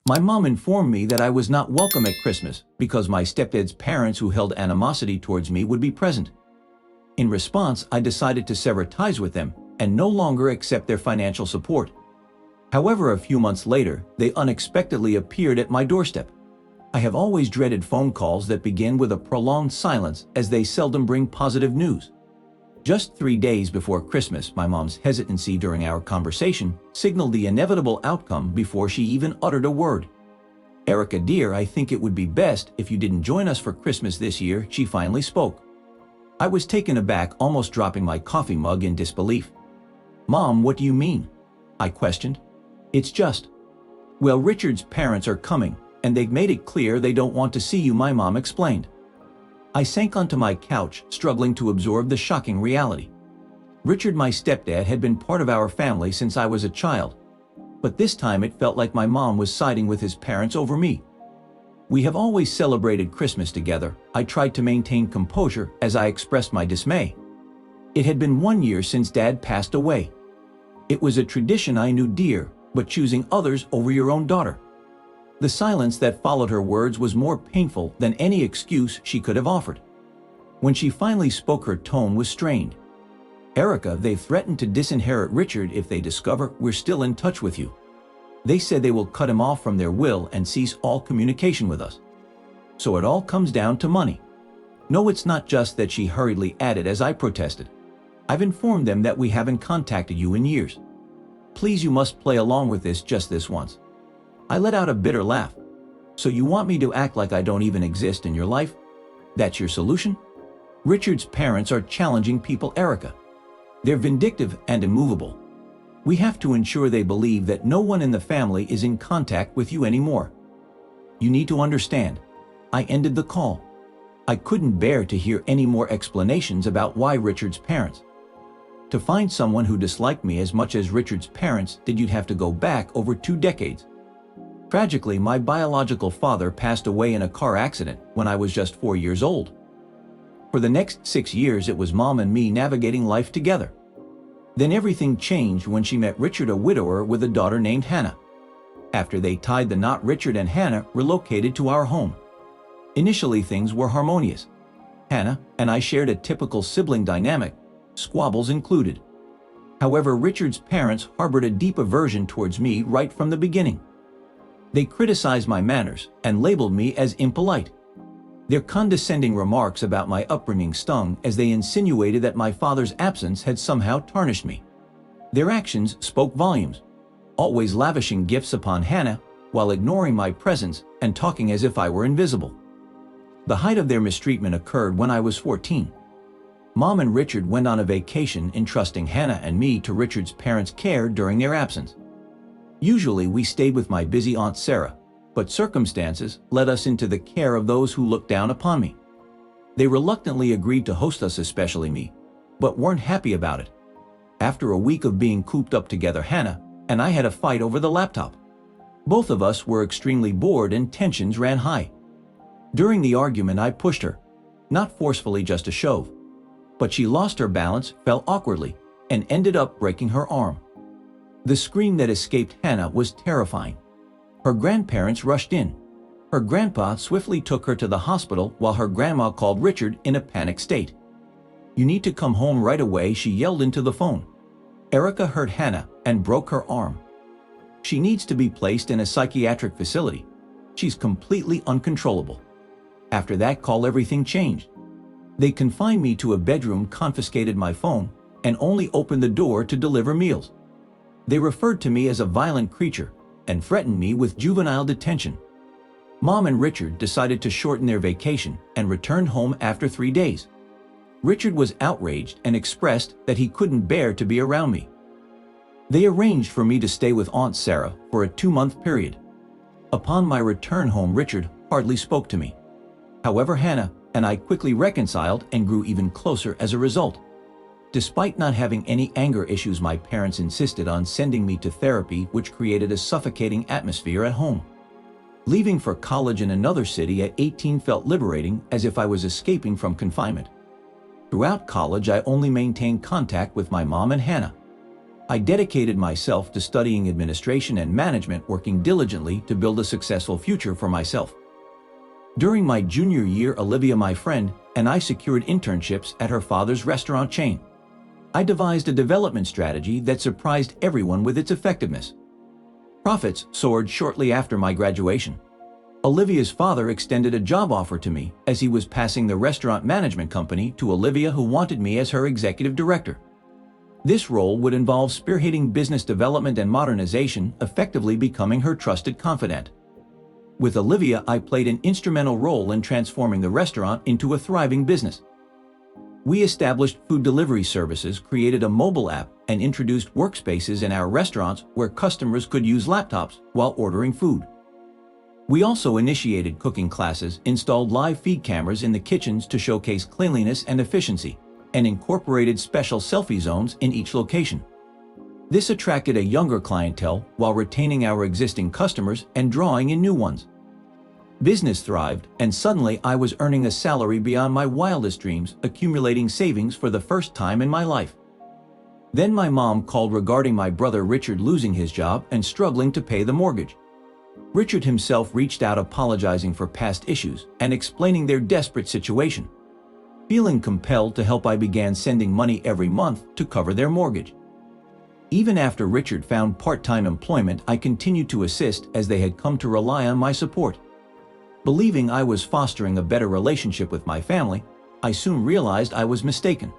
My mom informed me that I was not welcome at Christmas because my stepdad's parents, who held animosity towards me, would be present. In response, I decided to sever ties with them and no longer accept their financial support. However, a few months later, they unexpectedly appeared at my doorstep. I have always dreaded phone calls that begin with a prolonged silence, as they seldom bring positive news. Just 3 days before Christmas, my mom's hesitancy during our conversation signaled the inevitable outcome before she even uttered a word. "Erica dear, I think it would be best if you didn't join us for Christmas this year," she finally spoke. I was taken aback, almost dropping my coffee mug in disbelief. "Mom, what do you mean?" I questioned. "It's just, well, Richard's parents are coming, and they've made it clear they don't want to see you," my mom explained. I sank onto my couch, struggling to absorb the shocking reality. Richard, my stepdad, had been part of our family since I was a child, but this time it felt like my mom was siding with his parents over me. "We have always celebrated Christmas together," I tried to maintain composure as I expressed my dismay. It had been 1 year since Dad passed away. It was a tradition I knew dear, but choosing others over your own daughter. The silence that followed her words was more painful than any excuse she could have offered. When she finally spoke, her tone was strained. "Erica, they've threatened to disinherit Richard if they discover we're still in touch with you. They said they will cut him off from their will and cease all communication with us. So it all comes down to money." "No, it's not just that," she hurriedly added as I protested. "I've informed them that we haven't contacted you in years. Please, you must play along with this just this once." I let out a bitter laugh. "So you want me to act like I don't even exist in your life? That's your solution?" "Richard's parents are challenging people, Erica. They're vindictive and immovable. We have to ensure they believe that no one in the family is in contact with you anymore. You need to understand." I ended the call. I couldn't bear to hear any more explanations about why Richard's parents. To find someone who disliked me as much as Richard's parents did, you'd have to go back over 2 decades. Tragically, my biological father passed away in a car accident when I was just 4 years old. For the next 6 years, it was Mom and me navigating life together. Then everything changed when she met Richard, a widower with a daughter named Hannah. After they tied the knot, Richard and Hannah relocated to our home. Initially, things were harmonious. Hannah and I shared a typical sibling dynamic, squabbles included. However, Richard's parents harbored a deep aversion towards me right from the beginning. They criticized my manners and labeled me as impolite. Their condescending remarks about my upbringing stung, as they insinuated that my father's absence had somehow tarnished me. Their actions spoke volumes, always lavishing gifts upon Hannah while ignoring my presence and talking as if I were invisible. The height of their mistreatment occurred when I was 14. Mom and Richard went on a vacation, entrusting Hannah and me to Richard's parents' care during their absence. Usually we stayed with my busy Aunt Sarah, but circumstances led us into the care of those who looked down upon me. They reluctantly agreed to host us, especially me, but weren't happy about it. After a week of being cooped up together, Hannah and I had a fight over the laptop. Both of us were extremely bored and tensions ran high. During the argument, I pushed her, not forcefully, just a shove, but she lost her balance, fell awkwardly, and ended up breaking her arm. The scream that escaped Hannah was terrifying. Her grandparents rushed in. Her grandpa swiftly took her to the hospital while her grandma called Richard in a panicked state. "You need to come home right away," she yelled into the phone. "Erica hurt Hannah and broke her arm. She needs to be placed in a psychiatric facility. She's completely uncontrollable." After that call, everything changed. They confined me to a bedroom, confiscated my phone, and only opened the door to deliver meals. They referred to me as a violent creature and threatened me with juvenile detention. Mom and Richard decided to shorten their vacation and returned home after 3 days. Richard was outraged and expressed that he couldn't bear to be around me. They arranged for me to stay with Aunt Sarah for a 2-month period. Upon my return home, Richard hardly spoke to me. However, Hannah and I quickly reconciled and grew even closer as a result. Despite not having any anger issues, my parents insisted on sending me to therapy, which created a suffocating atmosphere at home. Leaving for college in another city at 18 felt liberating, as if I was escaping from confinement. Throughout college, I only maintained contact with my mom and Hannah. I dedicated myself to studying administration and management, working diligently to build a successful future for myself. During my junior year, Olivia, my friend, and I secured internships at her father's restaurant chain. I devised a development strategy that surprised everyone with its effectiveness. Profits soared shortly after my graduation. Olivia's father extended a job offer to me as he was passing the restaurant management company to Olivia, who wanted me as her executive director. This role would involve spearheading business development and modernization, effectively becoming her trusted confidant. With Olivia, I played an instrumental role in transforming the restaurant into a thriving business. We established food delivery services, created a mobile app, and introduced workspaces in our restaurants where customers could use laptops while ordering food. We also initiated cooking classes, installed live feed cameras in the kitchens to showcase cleanliness and efficiency, and incorporated special selfie zones in each location. This attracted a younger clientele while retaining our existing customers and drawing in new ones. Business thrived, and suddenly I was earning a salary beyond my wildest dreams, accumulating savings for the first time in my life. Then my mom called regarding my brother Richard losing his job and struggling to pay the mortgage. Richard himself reached out apologizing for past issues and explaining their desperate situation. Feeling compelled to help, I began sending money every month to cover their mortgage. Even after Richard found part-time employment, I continued to assist as they had come to rely on my support. Believing I was fostering a better relationship with my family, I soon realized I was mistaken.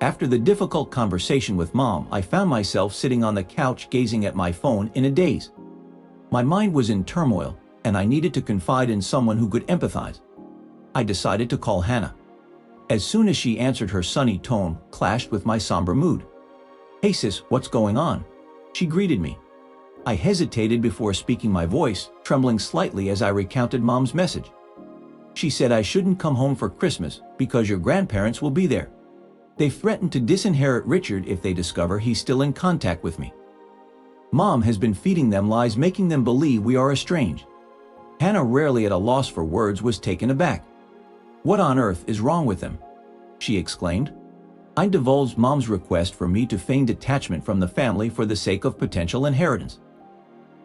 After the difficult conversation with Mom, I found myself sitting on the couch gazing at my phone in a daze. My mind was in turmoil, and I needed to confide in someone who could empathize. I decided to call Hannah. As soon as she answered, her sunny tone clashed with my somber mood. "Hey sis, what's going on?" she greeted me. I hesitated before speaking, my voice trembling slightly as I recounted Mom's message. She said I shouldn't come home for Christmas because your grandparents will be there. They threatened to disinherit Richard if they discover he's still in contact with me. Mom has been feeding them lies, making them believe we are estranged. Hannah, rarely at a loss for words, was taken aback. "What on earth is wrong with them?" she exclaimed. I divulged Mom's request for me to feign detachment from the family for the sake of potential inheritance.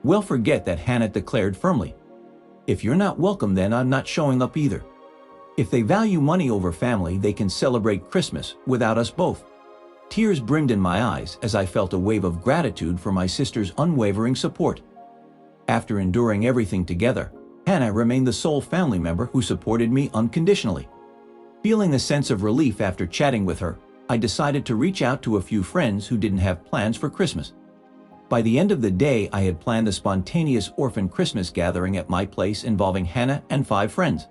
"Well, forget that," Hannah declared firmly. "If you're not welcome, then I'm not showing up either. If they value money over family, they can celebrate Christmas without us both." Tears brimmed in my eyes as I felt a wave of gratitude for my sister's unwavering support. After enduring everything together, Hannah remained the sole family member who supported me unconditionally. Feeling a sense of relief after chatting with her, I decided to reach out to a few friends who didn't have plans for Christmas. By the end of the day, I had planned a spontaneous orphan Christmas gathering at my place involving Hannah and 5 friends.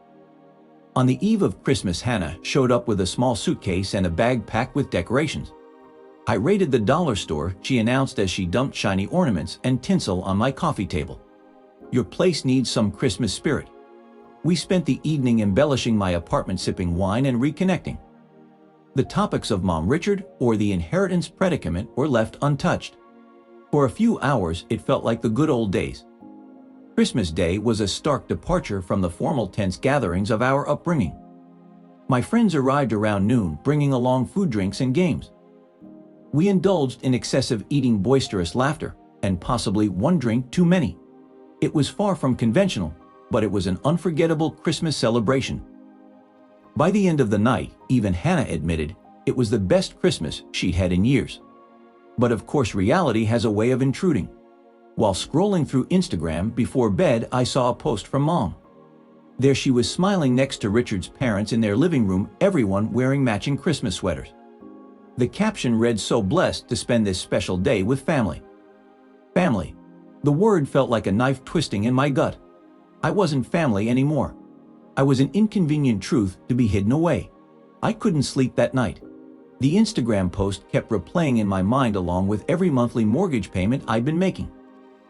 On the eve of Christmas, Hannah showed up with a small suitcase and a bag packed with decorations. I raided the dollar store, she announced as she dumped shiny ornaments and tinsel on my coffee table. "Your place needs some Christmas spirit." We spent the evening embellishing my apartment, sipping wine and reconnecting. The topics of Mom, Richard, or the inheritance predicament were left untouched. For a few hours, it felt like the good old days. Christmas Day was a stark departure from the formal, tense gatherings of our upbringing. My friends arrived around noon, bringing along food, drinks, and games. We indulged in excessive eating, boisterous laughter, and possibly one drink too many. It was far from conventional, but it was an unforgettable Christmas celebration. By the end of the night, even Hannah admitted it was the best Christmas she'd had in years. But of course, reality has a way of intruding. While scrolling through Instagram before bed, I saw a post from Mom. There she was, smiling next to Richard's parents in their living room, everyone wearing matching Christmas sweaters. The caption read, "So blessed to spend this special day with family." Family. The word felt like a knife twisting in my gut. I wasn't family anymore. I was an inconvenient truth to be hidden away. I couldn't sleep that night. The Instagram post kept replaying in my mind along with every monthly mortgage payment I'd been making.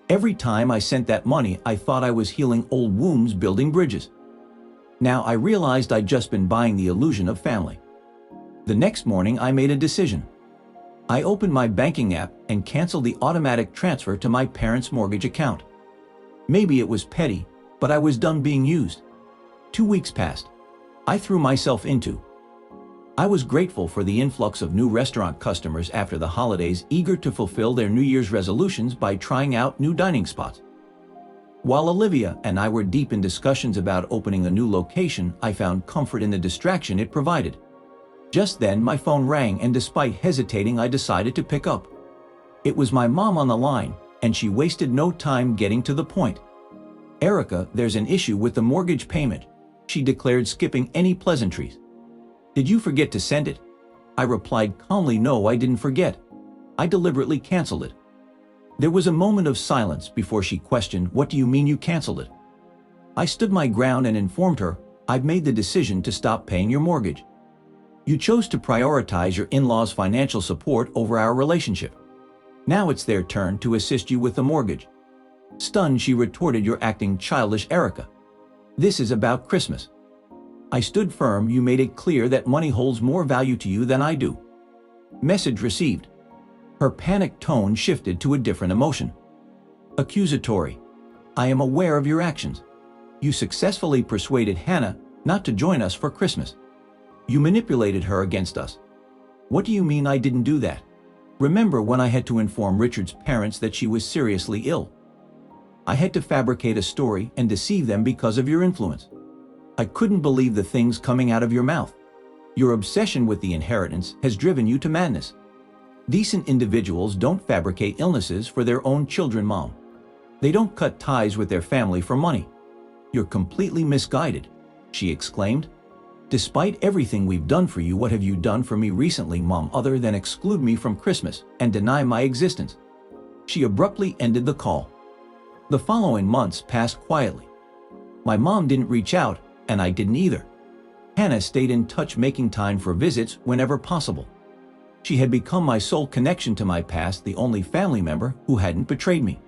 Every time I sent that money, I thought I was healing old wounds, building bridges. Now I realized I'd just been buying the illusion of family. The next morning, I made a decision. I opened my banking app and canceled the automatic transfer to my parents' mortgage account. Maybe it was petty, but I was done being used. 2 weeks passed. I threw myself into. I was grateful for the influx of new restaurant customers after the holidays eager to fulfill their New Year's resolutions by trying out new dining spots. While Olivia and I were deep in discussions about opening a new location, I found comfort in the distraction it provided. Just then, my phone rang, and despite hesitating, I decided to pick up. It was my mom on the line, and she wasted no time getting to the point. "Erica, there's an issue with the mortgage payment," she declared, skipping any pleasantries. "Did you forget to send it?" I replied calmly, "No, I didn't forget. I deliberately canceled it." There was a moment of silence before she questioned, "What do you mean you canceled it?" I stood my ground and informed her, "I've made the decision to stop paying your mortgage. You chose to prioritize your in-laws' financial support over our relationship. Now it's their turn to assist you with the mortgage." Stunned, she retorted, "You're acting childish, Erica. This is about Christmas." I stood firm. "You made it clear that money holds more value to you than I do." Message received. Her panicked tone shifted to a different emotion. Accusatory. "I am aware of your actions. You successfully persuaded Hannah not to join us for Christmas. You manipulated her against us." "What do you mean I didn't do that? Remember when I had to inform Richard's parents that she was seriously ill? I had to fabricate a story and deceive them because of your influence. I couldn't believe the things coming out of your mouth. Your obsession with the inheritance has driven you to madness. Decent individuals don't fabricate illnesses for their own children, Mom. They don't cut ties with their family for money. You're completely misguided," she exclaimed. "Despite everything we've done for you, what have you done for me recently, Mom, other than exclude me from Christmas and deny my existence?" She abruptly ended the call. The following months passed quietly. My mom didn't reach out, and I didn't either. Hannah stayed in touch, making time for visits whenever possible. She had become my sole connection to my past, the only family member who hadn't betrayed me.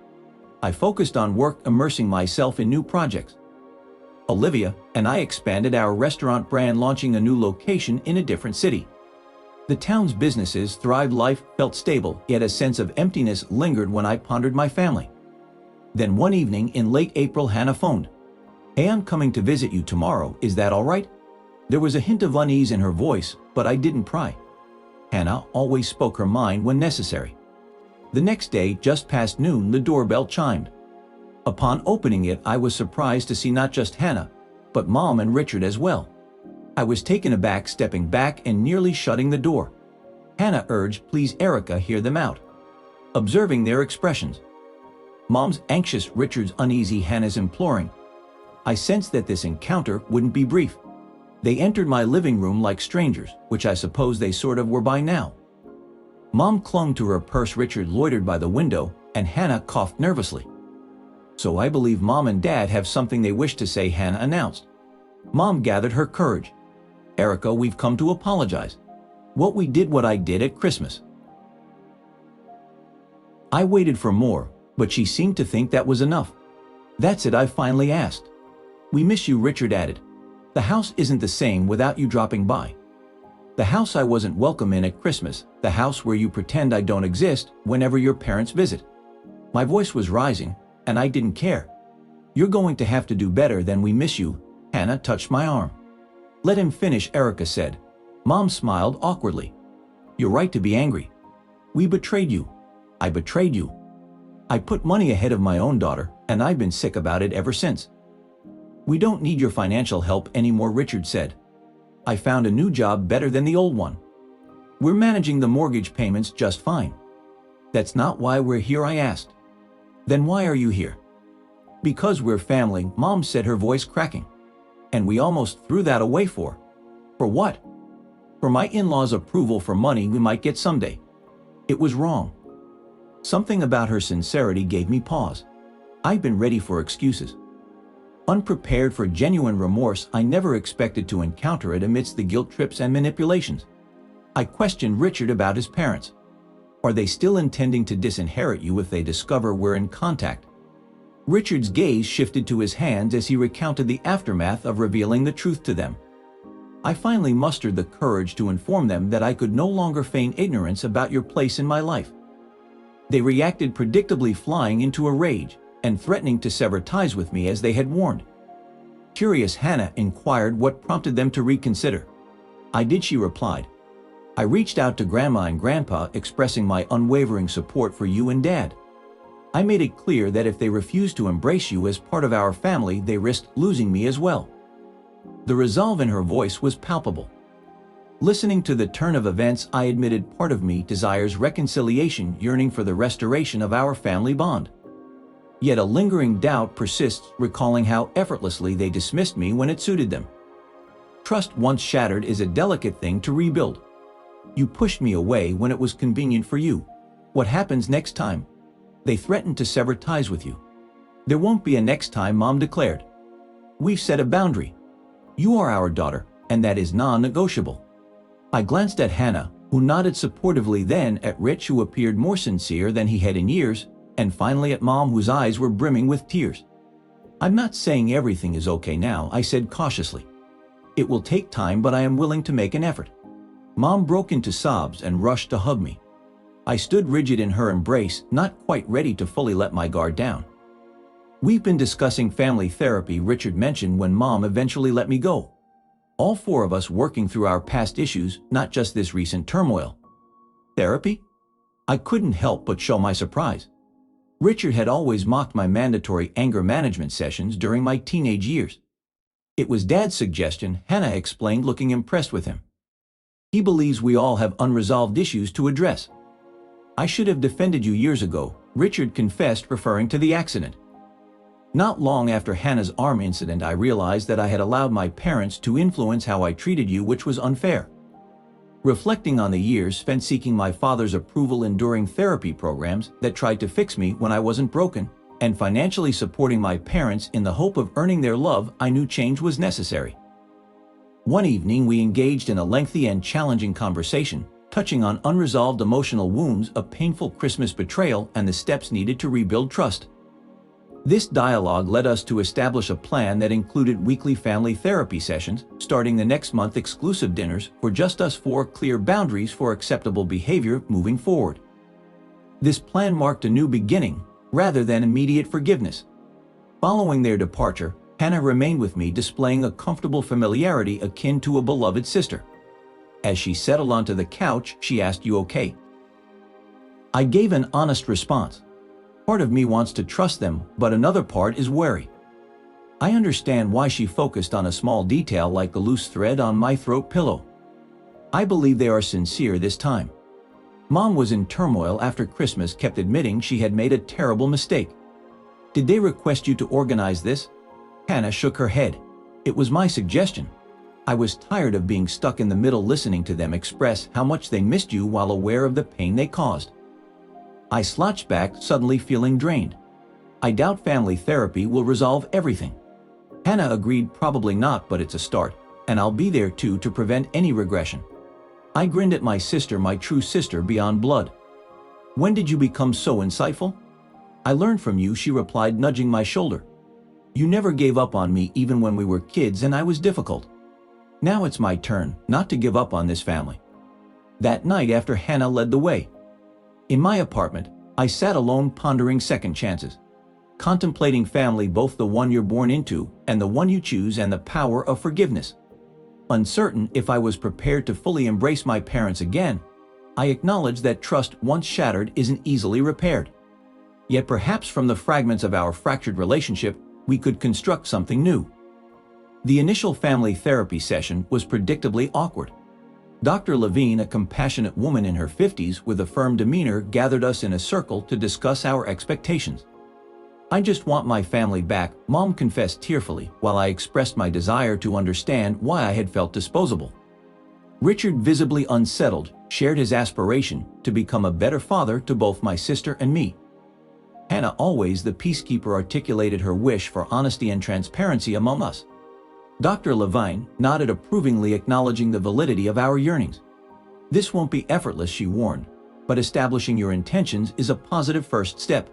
I focused on work, immersing myself in new projects. Olivia and I expanded our restaurant brand, launching a new location in a different city. The town's businesses thrived, life felt stable, yet a sense of emptiness lingered when I pondered my family. Then one evening in late April, Hannah phoned. "Hey, I'm coming to visit you tomorrow. Is that all right?" There was a hint of unease in her voice, but I didn't pry. Hannah always spoke her mind when necessary. The next day, just past noon, the doorbell chimed. Upon opening it, I was surprised to see not just Hannah, but Mom and Richard as well. I was taken aback, stepping back and nearly shutting the door. Hannah urged, "Please, Erica, hear them out." Observing their expressions. Mom's anxious, Richard's uneasy, Hannah's imploring. I sensed that this encounter wouldn't be brief. They entered my living room like strangers, which I suppose they sort of were by now. Mom clung to her purse, Richard loitered by the window, and Hannah coughed nervously. "So I believe Mom and Dad have something they wish to say," Hannah announced. Mom gathered her courage. "Erica, we've come to apologize. What I did at Christmas." I waited for more, but she seemed to think that was enough. "That's it," I finally asked. "We miss you," Richard added. "The house isn't the same without you dropping by. The house I wasn't welcome in at Christmas, the house where you pretend I don't exist whenever your parents visit." My voice was rising, and I didn't care. "You're going to have to do better than 'we miss you,'" Hannah touched my arm. "Let him finish," Erica said. Mom smiled awkwardly. "You're right to be angry. We betrayed you. I betrayed you. I put money ahead of my own daughter, and I've been sick about it ever since." "We don't need your financial help anymore," Richard said. "I found a new job better than the old one. We're managing the mortgage payments just fine." "That's not why we're here," I asked. "Then why are you here?" "Because we're family," Mom said, her voice cracking. "And we almost threw that away for what? For my in-laws' approval for money we might get someday. It was wrong." Something about her sincerity gave me pause. I'd been ready for excuses. Unprepared for genuine remorse, I never expected to encounter it amidst the guilt trips and manipulations. I questioned Richard about his parents. "Are they still intending to disinherit you if they discover we're in contact?" Richard's gaze shifted to his hands as he recounted the aftermath of revealing the truth to them. I finally mustered the courage to inform them that I could no longer feign ignorance about your place in my life. They reacted predictably, flying into a rage and threatening to sever ties with me as they had warned. Curious, Hannah inquired what prompted them to reconsider. I did, she replied. I reached out to Grandma and Grandpa expressing my unwavering support for you and Dad. I made it clear that if they refused to embrace you as part of our family, they risked losing me as well. The resolve in her voice was palpable. Listening to the turn of events, I admitted part of me desires reconciliation, yearning for the restoration of our family bond. Yet a lingering doubt persists, recalling how effortlessly they dismissed me when it suited them. Trust once shattered is a delicate thing to rebuild. You pushed me away when it was convenient for you. What happens next time? They threatened to sever ties with you. There won't be a next time, Mom declared. We've set a boundary. You are our daughter, and that is non-negotiable. I glanced at Hannah, who nodded supportively, then at Rich, who appeared more sincere than he had in years, and finally at Mom, whose eyes were brimming with tears. I'm not saying everything is okay now, I said cautiously. It will take time, but I am willing to make an effort. Mom broke into sobs and rushed to hug me. I stood rigid in her embrace, not quite ready to fully let my guard down. We've been discussing family therapy, Richard mentioned when Mom eventually let me go. All four of us working through our past issues, not just this recent turmoil. Therapy? I couldn't help but show my surprise. Richard had always mocked my mandatory anger management sessions during my teenage years. It was Dad's suggestion, Hannah explained, looking impressed with him. He believes we all have unresolved issues to address. I should have defended you years ago, Richard confessed, referring to the accident. Not long after Hannah's arm incident, I realized that I had allowed my parents to influence how I treated you, which was unfair. Reflecting on the years spent seeking my father's approval, enduring therapy programs that tried to fix me when I wasn't broken, and financially supporting my parents in the hope of earning their love, I knew change was necessary. One evening, we engaged in a lengthy and challenging conversation, touching on unresolved emotional wounds, a painful Christmas betrayal, and the steps needed to rebuild trust. This dialogue led us to establish a plan that included weekly family therapy sessions, starting the next month, exclusive dinners for just us four, clear boundaries for acceptable behavior moving forward. This plan marked a new beginning, rather than immediate forgiveness. Following their departure, Hannah remained with me, displaying a comfortable familiarity akin to a beloved sister. As she settled onto the couch, she asked, "You okay?" I gave an honest response. Part of me wants to trust them, but another part is wary. I understand why she focused on a small detail like the loose thread on my throat pillow. I believe they are sincere this time. Mom was in turmoil after Christmas, kept admitting she had made a terrible mistake. Did they request you to organize this? Hannah shook her head. It was my suggestion. I was tired of being stuck in the middle, listening to them express how much they missed you while aware of the pain they caused. I slouched back, suddenly feeling drained. I doubt family therapy will resolve everything. Hannah agreed, probably not, but it's a start, and I'll be there too to prevent any regression. I grinned at my sister, my true sister beyond blood. When did you become so insightful? I learned from you, she replied, nudging my shoulder. You never gave up on me even when we were kids and I was difficult. Now it's my turn not to give up on this family. That night, after Hannah led the way, in my apartment, I sat alone, pondering second chances, contemplating family, both the one you're born into and the one you choose, and the power of forgiveness. Uncertain if I was prepared to fully embrace my parents again, I acknowledged that trust once shattered isn't easily repaired. Yet perhaps from the fragments of our fractured relationship, we could construct something new. The initial family therapy session was predictably awkward. Dr. Levine, a compassionate woman in her 50s with a firm demeanor, gathered us in a circle to discuss our expectations. I just want my family back, Mom confessed tearfully, while I expressed my desire to understand why I had felt disposable. Richard, visibly unsettled, shared his aspiration to become a better father to both my sister and me. Hannah, always the peacekeeper, articulated her wish for honesty and transparency among us. Dr. Levine nodded approvingly, acknowledging the validity of our yearnings. This won't be effortless, she warned, but establishing your intentions is a positive first step.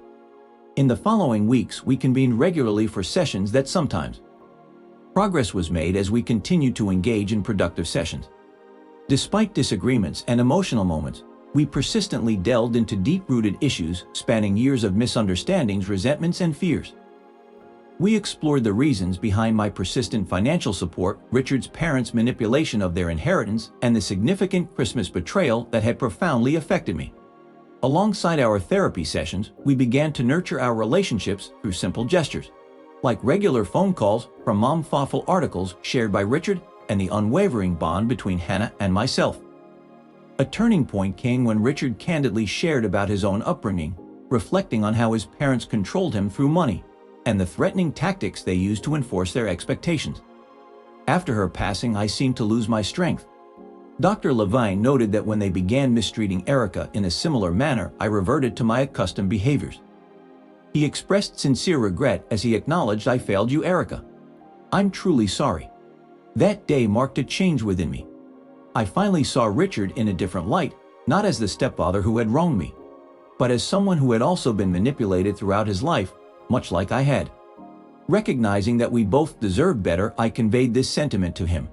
In the following weeks, we convened regularly for sessions that sometimes. Progress was made as we continued to engage in productive sessions. Despite disagreements and emotional moments, we persistently delved into deep-rooted issues spanning years of misunderstandings, resentments, and fears. We explored the reasons behind my persistent financial support, Richard's parents' manipulation of their inheritance, and the significant Christmas betrayal that had profoundly affected me. Alongside our therapy sessions, we began to nurture our relationships through simple gestures, like regular phone calls from mom-thoughtful articles shared by Richard and the unwavering bond between Hannah and myself. A turning point came when Richard candidly shared about his own upbringing, reflecting on how his parents controlled him through money and the threatening tactics they used to enforce their expectations. After her passing, I seemed to lose my strength. Dr. Levine noted that when they began mistreating Erica in a similar manner, I reverted to my accustomed behaviors. He expressed sincere regret as he acknowledged, "I failed you, Erica. I'm truly sorry." That day marked a change within me. I finally saw Richard in a different light, not as the stepfather who had wronged me, but as someone who had also been manipulated throughout his life, much like I had. Recognizing that we both deserved better, I conveyed this sentiment to him.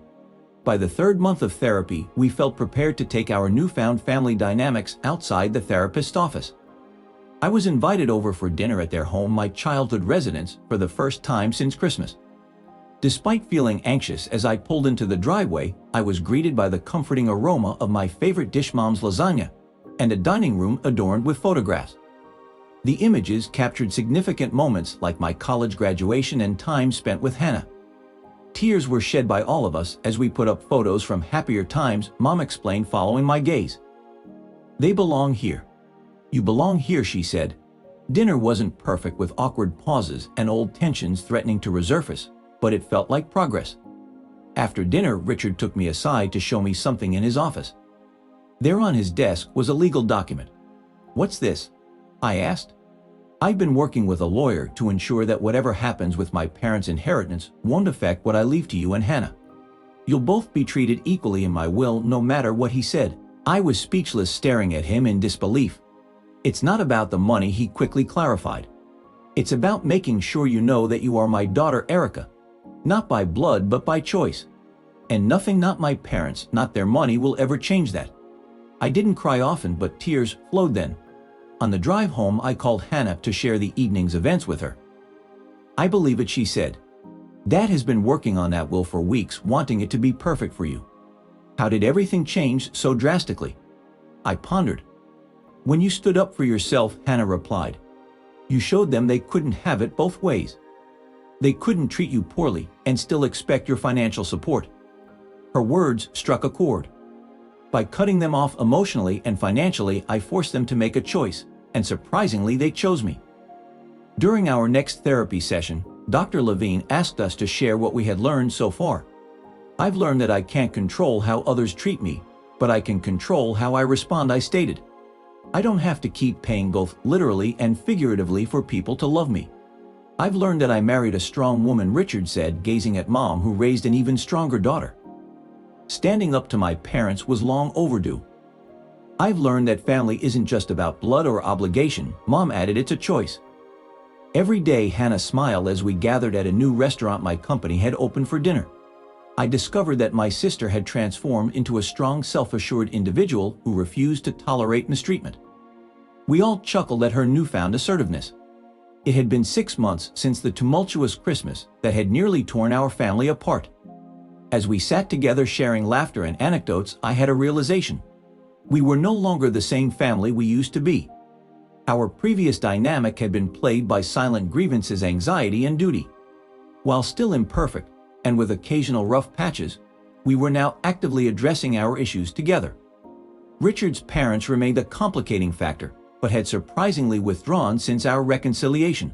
By the third month of therapy, we felt prepared to take our newfound family dynamics outside the therapist's office. I was invited over for dinner at their home, my childhood residence, for the first time since Christmas. Despite feeling anxious as I pulled into the driveway, I was greeted by the comforting aroma of my favorite dish, mom's lasagna, and a dining room adorned with photographs. The images captured significant moments like my college graduation and time spent with Hannah. Tears were shed by all of us as we put up photos from happier times, Mom explained following my gaze. "They belong here. You belong here," she said. Dinner wasn't perfect, with awkward pauses and old tensions threatening to resurface, but it felt like progress. After dinner, Richard took me aside to show me something in his office. There on his desk was a legal document. "What's this?" I asked. "I've been working with a lawyer to ensure that whatever happens with my parents' inheritance won't affect what I leave to you and Hannah. You'll both be treated equally in my will, no matter what," he said. I was speechless, staring at him in disbelief. "It's not about the money," he quickly clarified. "It's about making sure you know that you are my daughter, Erica. Not by blood, but by choice. And nothing, not my parents, not their money, will ever change that." I didn't cry often, but tears flowed then. On the drive home, I called Hannah to share the evening's events with her. "I believe it," she said. "Dad has been working on that will for weeks, wanting it to be perfect for you. How did everything change so drastically?" I pondered. "When you stood up for yourself," Hannah replied. "You showed them they couldn't have it both ways. They couldn't treat you poorly and still expect your financial support." Her words struck a chord. By cutting them off emotionally and financially, I forced them to make a choice, and surprisingly, they chose me. During our next therapy session, Dr. Levine asked us to share what we had learned so far. "I've learned that I can't control how others treat me, but I can control how I respond," I stated. "I don't have to keep paying both literally and figuratively for people to love me. I've learned that I married a strong woman," Richard said, gazing at Mom, who raised an even stronger daughter. "Standing up to my parents was long overdue. I've learned that family isn't just about blood or obligation," Mom added. "It's a choice." Every day, Hannah smiled as we gathered at a new restaurant my company had opened for dinner. I discovered that my sister had transformed into a strong, self-assured individual who refused to tolerate mistreatment. We all chuckled at her newfound assertiveness. It had been 6 months since the tumultuous Christmas that had nearly torn our family apart. As we sat together sharing laughter and anecdotes, I had a realization. We were no longer the same family we used to be. Our previous dynamic had been plagued by silent grievances, anxiety, and duty. While still imperfect, and with occasional rough patches, we were now actively addressing our issues together. Richard's parents remained a complicating factor, but had surprisingly withdrawn since our reconciliation.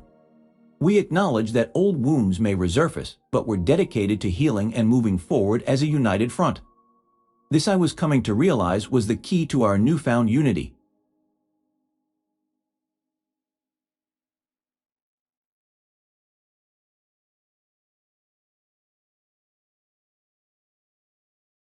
We acknowledged that old wounds may resurface, but were dedicated to healing and moving forward as a united front. This, I was coming to realize, was the key to our newfound unity.